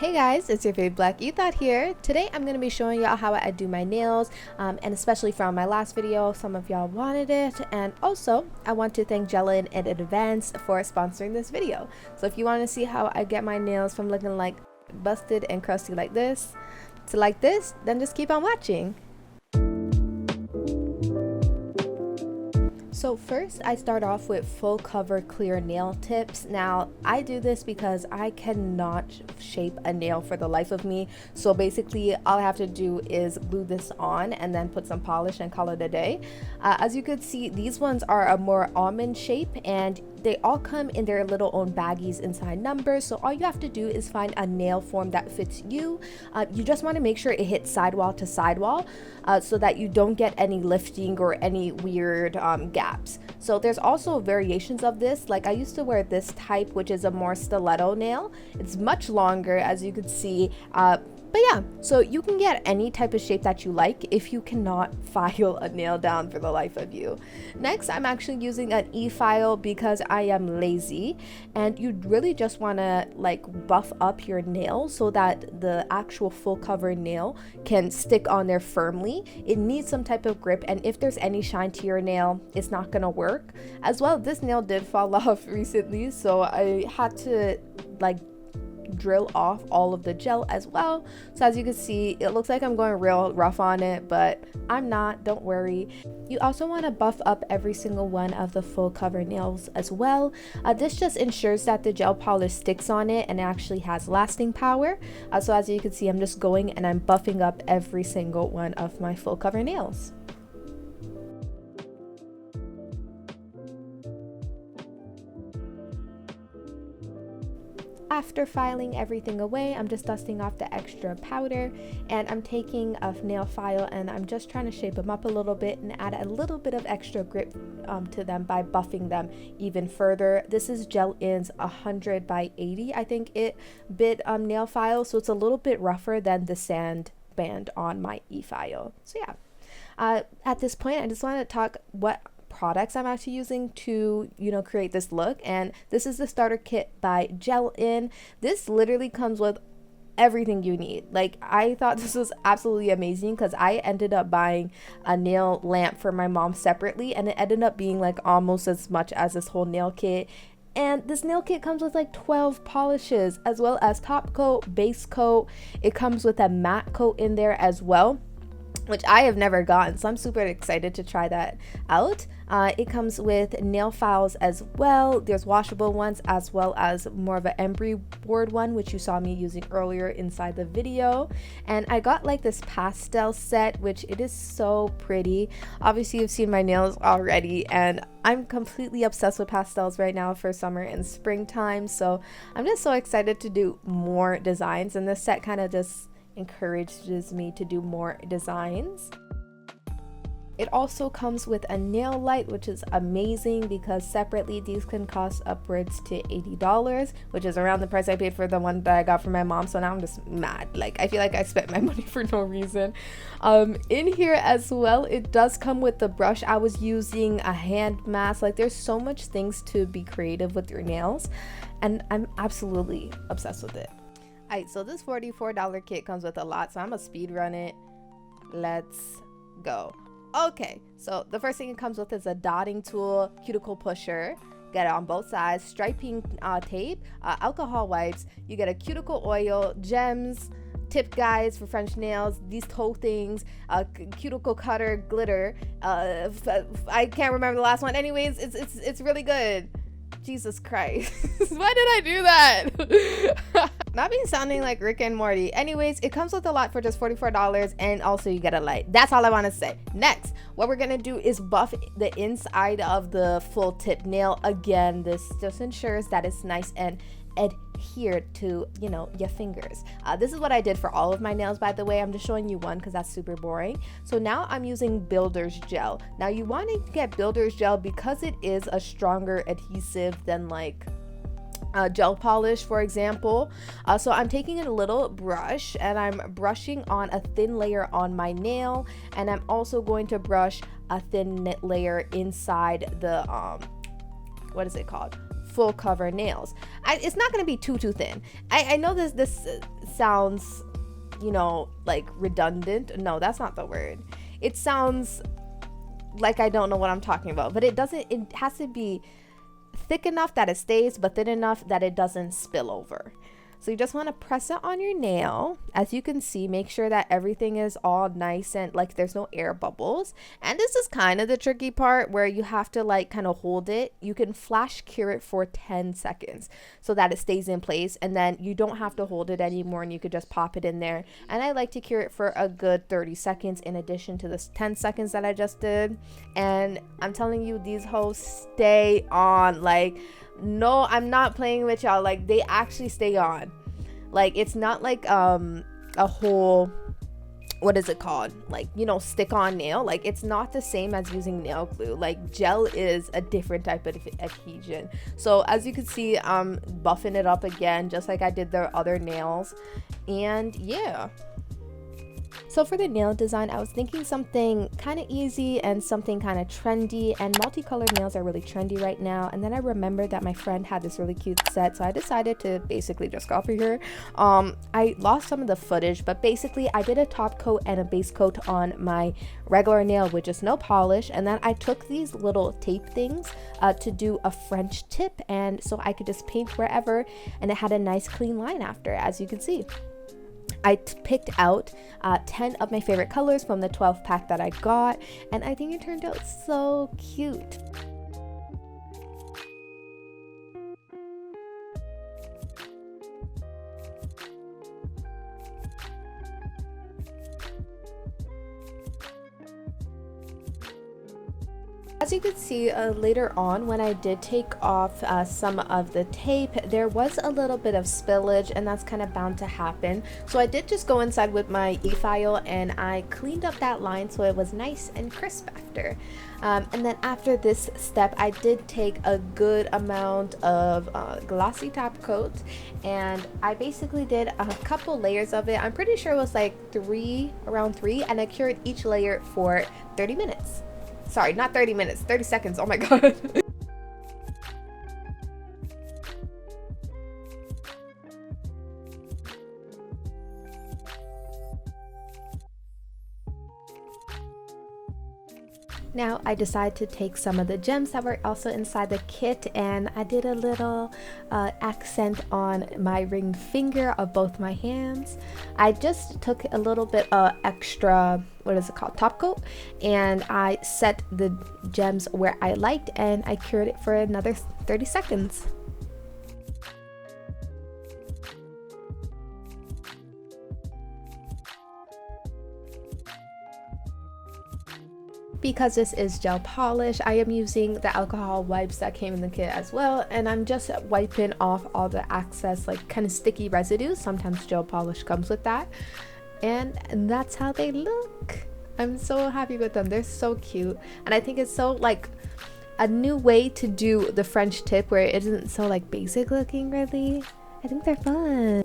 Hey guys, it's your favorite Black Ethot here. Today I'm going to be showing y'all how I do my nails, and especially from my last video, some of y'all wanted it. And also, I want to thank Gellen in advance for sponsoring this video. So if you want to see how I get my nails from looking like busted and crusty like this to like this, then just keep on watching. So first I start off with full cover clear nail tips. Now I do this because I cannot shape a nail for the life of me. So basically all I have to do is glue this on and then put some polish and call it a day. As you could see, these ones are a more almond shape and they all come in their little own baggies inside numbers. So all you have to do is find a nail form that fits you. You just want to make sure it hits sidewall to sidewall so that you don't get any lifting or any weird gaps. So there's also variations of this. Like I used to wear this type, which is a more stiletto nail. It's much longer, as you could see. But yeah, so you can get any type of shape that you like if you cannot file a nail down for the life of you. Next, I'm actually using an e-file because I am lazy, and you really just want to like buff up your nail so that the actual full cover nail can stick on there firmly. It needs some type of grip, and if there's any shine to your nail, it's not gonna work. As well, this nail did fall off recently, so I had to like drill off all of the gel as well. So as you can see, it looks like I'm going real rough on it, but I'm not, don't worry. You also want to buff up every single one of the full cover nails as well. This just ensures that the gel polish sticks on it and actually has lasting power. So as you can see, I'm just going and I'm buffing up every single one of my full cover nails. After filing everything away, I'm just dusting off the extra powder, and I'm taking a nail file and I'm just trying to shape them up a little bit and add a little bit of extra grip to them by buffing them even further. This is Gellen's 100 by 80, I think it bit nail file, so it's a little bit rougher than the sand band on my e-file. So yeah, at this point I just want to talk what products I'm actually using to create this look, and this is the starter kit by Gellen. This literally comes with everything you need. Like, I thought this was absolutely amazing because I ended up buying a nail lamp for my mom separately, and it ended up being like almost as much as this whole nail kit. And this nail kit comes with like 12 polishes, as well as top coat, base coat. It comes with a matte coat in there as well, which I have never gotten, so I'm super excited to try that out. It comes with nail files as well. There's washable ones as well as more of an embry board one, which you saw me using earlier inside the video. And I got like this pastel set, which it is so pretty. Obviously you've seen my nails already, and I'm completely obsessed with pastels right now for summer and springtime. So I'm just so excited to do more designs, and this set kind of just encourages me to do more designs. It also comes with a nail light, which is amazing because separately these can cost upwards to $80, which is around the price I paid for the one that I got from my mom. So now I'm just mad. Like, I feel like I spent my money for no reason. In here as well, it does come with the brush. I was using a hand mask. Like, there's so much things to be creative with your nails, and I'm absolutely obsessed with it. Alright, so this $44 kit comes with a lot, so I'm gonna speed run it. Let's go. Okay, so the first thing it comes with is a dotting tool, cuticle pusher. Get it on both sides, striping tape, alcohol wipes. You get a cuticle oil, gems, tip guides for French nails, these toe things, cuticle cutter, glitter. I can't remember the last one. Anyways, it's really good. Jesus Christ. Why did I do that? Not being sounding like Rick and Morty. Anyways, it comes with a lot for just $44, and also you get a light. That's all I want to say. Next, what we're gonna do is buff the inside of the full tip nail. Again, this just ensures that it's nice and adhered to your fingers. This is what I did for all of my nails, by the way. I'm just showing you one because that's super boring. So now I'm using builder's gel. Now you want to get builder's gel because it is a stronger adhesive than like gel polish, for example. So I'm taking a little brush and I'm brushing on a thin layer on my nail, and I'm also going to brush a thin layer inside the what is it called, full cover nails. It's not going to be too thin. I know this sounds, you know, like redundant. No, that's not the word. It sounds like I don't know what I'm talking about, but it doesn't. It has to be thick enough that it stays, but thin enough that it doesn't spill over. So you just want to press it on your nail. As you can see, make sure that everything is all nice and like there's no air bubbles. And this is kind of the tricky part where you have to like kind of hold it. You can flash cure it for 10 seconds so that it stays in place, and then you don't have to hold it anymore and you could just pop it in there. And I like to cure it for a good 30 seconds in addition to the 10 seconds that I just did. And I'm telling you, these hoes stay on. Like, no, I'm not playing with y'all. Like, they actually stay on. Like, it's not like a whole, what is it called, like, you know, stick on nail. Like, it's not the same as using nail glue. Like, gel is a different type of adhesion. So as you can see, I'm buffing it up again just like I did the other nails. And yeah, so for the nail design, I was thinking something kind of easy and something kind of trendy, and multicolored nails are really trendy right now. And then I remembered that my friend had this really cute set, so I decided to basically just copy her. I lost some of the footage, but basically I did a top coat and a base coat on my regular nail with just no polish, and then I took these little tape things to do a French tip, and so I could just paint wherever, and it had a nice clean line after, as you can see. I picked out 10 of my favorite colors from the 12 pack that I got, and I think it turned out so cute. As you can see later on, when I did take off some of the tape, there was a little bit of spillage, and that's kind of bound to happen. So I did just go inside with my e-file and I cleaned up that line so it was nice and crisp after. And then after this step, I did take a good amount of glossy top coat, and I basically did a couple layers of it. I'm pretty sure it was like around three, and I cured each layer for 30 minutes. Sorry, not 30 minutes, 30 seconds. Oh my god. Now I decided to take some of the gems that were also inside the kit, and I did a little accent on my ring finger of both my hands. I just took a little bit of extra, what is it called, top coat, and I set the gems where I liked, and I cured it for another 30 seconds. Because this is gel polish, I am using the alcohol wipes that came in the kit as well, and I'm just wiping off all the excess like kind of sticky residues. Sometimes gel polish comes with that, and that's how they look. I'm so happy with them. They're so cute, and I think it's so like a new way to do the French tip where it isn't so like basic looking really. I think they're fun.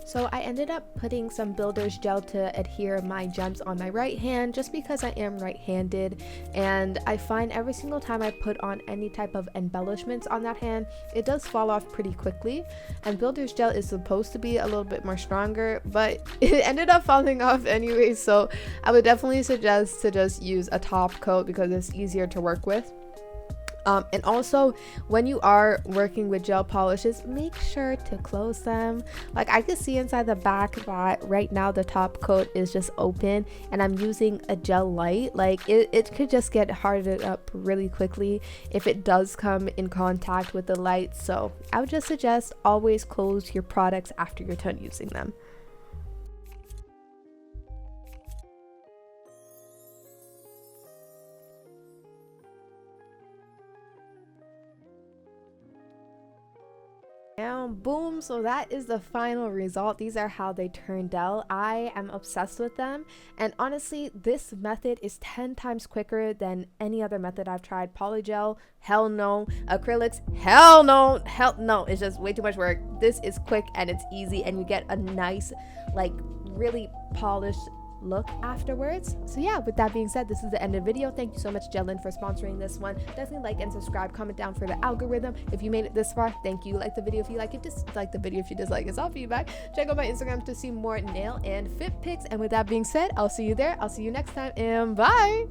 So I ended up putting some builder's gel to adhere my gems on my right hand just because I am right-handed, and I find every single time I put on any type of embellishments on that hand, it does fall off pretty quickly. And builder's gel is supposed to be a little bit more stronger, but it ended up falling off anyway, so I would definitely suggest to just use a top coat because it's easier to work with. And also, when you are working with gel polishes, make sure to close them. Like I can see inside the back that right now the top coat is just open, and I'm using a gel light. Like it could just get hardened up really quickly if it does come in contact with the light. So I would just suggest always close your products after you're done using them. Now boom, so that is the final result. These are how they turned out. I am obsessed with them, and honestly this method is 10 times quicker than any other method I've tried. Polygel, hell no. Acrylics, hell no. It's just way too much work. This is quick and it's easy, and you get a nice, like, really polished look afterwards. So yeah, with that being said, this is the end of the video. Thank you so much, Gellen, for sponsoring this one. Definitely like and subscribe, comment down for the algorithm if you made it this far. Thank you. Like the video if you like it, dislike the video if you dislike it. It's all feedback. Check out my Instagram to see more nail and fit pics, and with that being said, I'll see you there. I'll see you next time, and bye.